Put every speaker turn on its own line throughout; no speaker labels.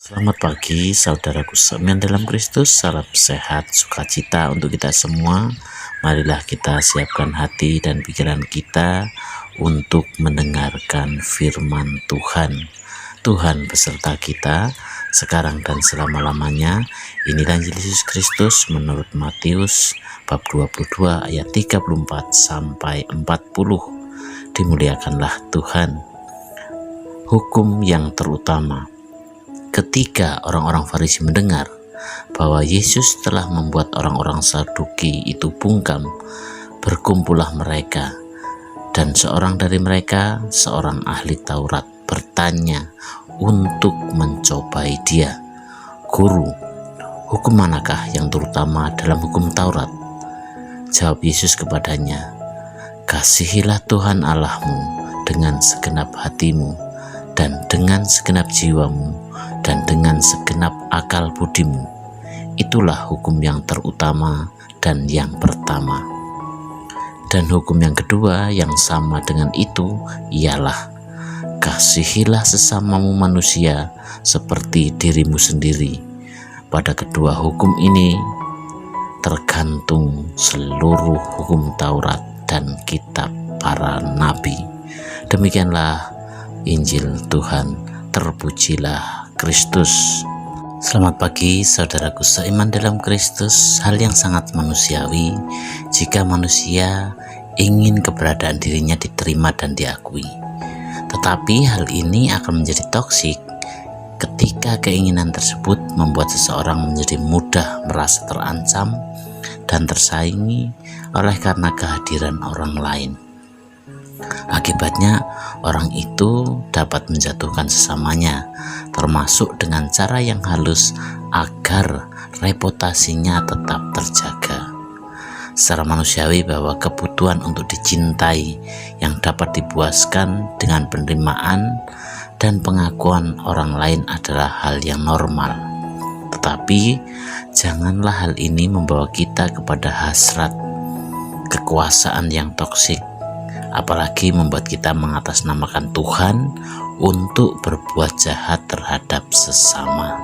Selamat pagi saudaraku sekalian dalam Kristus, salam sehat, sukacita untuk kita semua. Marilah kita siapkan hati dan pikiran kita untuk mendengarkan firman Tuhan. Tuhan beserta kita sekarang dan selama-lamanya. Inilah Injil Yesus Kristus menurut Matius bab 22 ayat 34 sampai 40. Dimuliakanlah Tuhan. Hukum yang terutama. Ketika orang-orang Farisi mendengar bahwa Yesus telah membuat orang-orang Saduki itu bungkam, berkumpullah mereka, dan seorang dari mereka, seorang ahli Taurat, bertanya untuk mencobai dia, "Guru, hukum manakah yang terutama dalam hukum Taurat?" Jawab Yesus kepadanya, "Kasihilah Tuhan Allahmu dengan segenap hatimu, dan dengan segenap jiwamu, dan dengan segenap akal budimu. Itulah hukum yang terutama dan yang pertama. Dan hukum yang kedua yang sama dengan itu ialah, kasihilah sesamamu manusia seperti dirimu sendiri. Pada kedua hukum ini tergantung seluruh hukum Taurat dan kitab para nabi." Demikianlah Injil Tuhan, terpujilah Kristus. Selamat pagi saudaraku seiman dalam Kristus. Hal yang sangat manusiawi jika manusia ingin keberadaan dirinya diterima dan diakui. Tetapi hal ini akan menjadi toksik ketika keinginan tersebut membuat seseorang menjadi mudah merasa terancam dan tersaingi oleh karena kehadiran orang lain. Akibatnya orang itu dapat menjatuhkan sesamanya, termasuk dengan cara yang halus agar reputasinya tetap terjaga. Secara manusiawi bahwa kebutuhan untuk dicintai yang dapat dipuaskan dengan penerimaan dan pengakuan orang lain adalah hal yang normal. Tetapi janganlah hal ini membawa kita kepada hasrat kekuasaan yang toksik, apalagi membuat kita mengatasnamakan Tuhan untuk berbuat jahat terhadap sesama.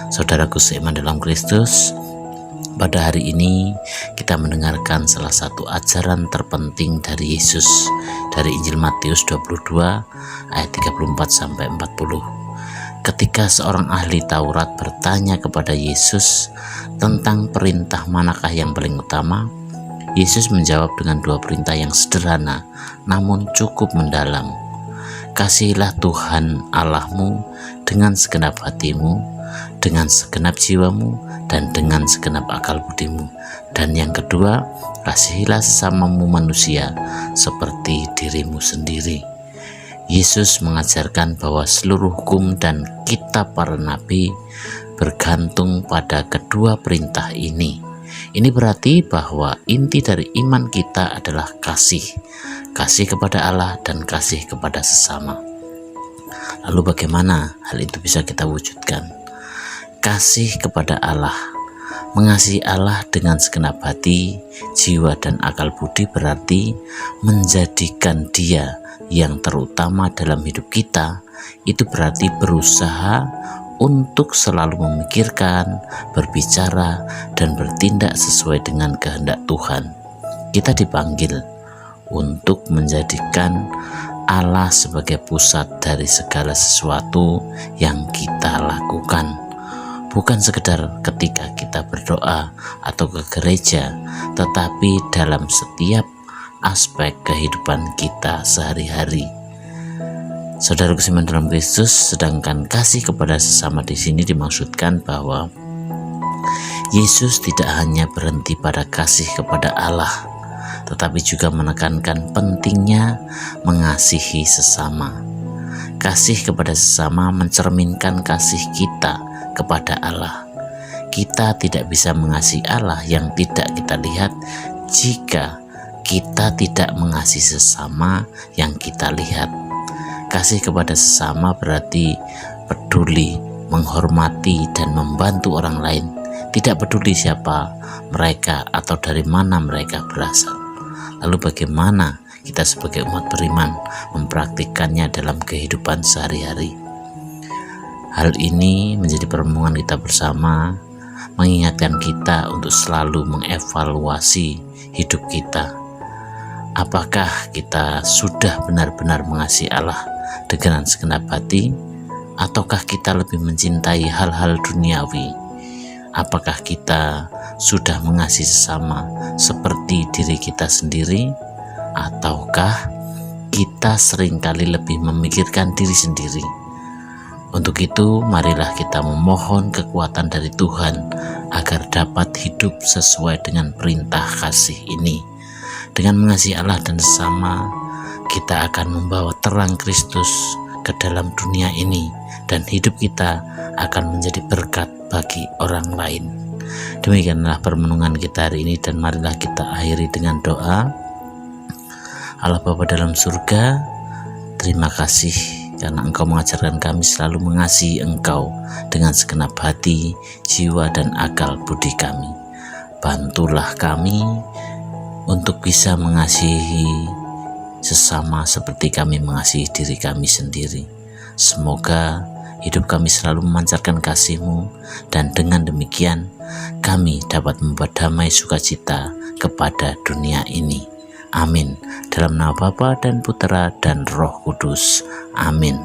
Saudaraku seiman dalam Kristus, pada hari ini kita mendengarkan salah satu ajaran terpenting dari Yesus dari Injil Matius 22 ayat 34 sampai 40. Ketika seorang ahli Taurat bertanya kepada Yesus tentang perintah manakah yang paling utama, Yesus menjawab dengan dua perintah yang sederhana namun cukup mendalam. Kasihilah Tuhan Allahmu dengan segenap hatimu, dengan segenap jiwamu, dan dengan segenap akal budimu. Dan yang kedua, kasihilah sesamamu manusia seperti dirimu sendiri. Yesus mengajarkan bahwa seluruh hukum dan kitab para nabi bergantung pada kedua perintah ini. Ini berarti bahwa inti dari iman kita adalah kasih kepada Allah dan kasih kepada sesama. Lalu bagaimana hal itu bisa kita wujudkan? Kasih kepada Allah, mengasihi Allah dengan segenap hati, jiwa, dan akal budi berarti menjadikan Dia yang terutama dalam hidup kita. Itu berarti berusaha untuk selalu memikirkan, berbicara, dan bertindak sesuai dengan kehendak Tuhan. Kita dipanggil untuk menjadikan Allah sebagai pusat dari segala sesuatu yang kita lakukan. Bukan sekedar ketika kita berdoa atau ke gereja, tetapi dalam setiap aspek kehidupan kita sehari-hari. Saudaraku seiman dalam Kristus, sedangkan kasih kepada sesama di sini dimaksudkan bahwa Yesus tidak hanya berhenti pada kasih kepada Allah, tetapi juga menekankan pentingnya mengasihi sesama. Kasih kepada sesama mencerminkan kasih kita kepada Allah. Kita tidak bisa mengasihi Allah yang tidak kita lihat jika kita tidak mengasihi sesama yang kita lihat. Kasih kepada sesama berarti peduli, menghormati, dan membantu orang lain, tidak peduli siapa mereka atau dari mana mereka berasal. Lalu bagaimana kita sebagai umat beriman mempraktikkannya dalam kehidupan sehari-hari? Hal ini menjadi perenungan kita bersama, mengingatkan kita untuk selalu mengevaluasi hidup kita. Apakah kita sudah benar-benar mengasihi Allah dengan segenap hati, ataukah kita lebih mencintai hal-hal duniawi? Apakah kita sudah mengasihi sesama seperti diri kita sendiri, ataukah kita seringkali lebih memikirkan diri sendiri? Untuk itu, marilah kita memohon kekuatan dari Tuhan agar dapat hidup sesuai dengan perintah kasih ini. Dengan mengasihi Allah dan sesama, kita akan membawa terang Kristus ke dalam dunia ini, dan hidup kita akan menjadi berkat bagi orang lain. Demikianlah permenungan kita hari ini, dan marilah kita akhiri dengan doa. Allah Bapa dalam surga, terima kasih karena Engkau mengajarkan kami selalu mengasihi Engkau dengan segenap hati, jiwa, dan akal budi kami. Bantulah kami untuk bisa mengasihi sesama seperti kami mengasihi diri kami sendiri. Semoga hidup kami selalu memancarkan kasih-Mu, dan dengan demikian kami dapat membuat damai sukacita kepada dunia ini. Amin. Dalam nama Bapa dan Putera dan Roh Kudus. Amin.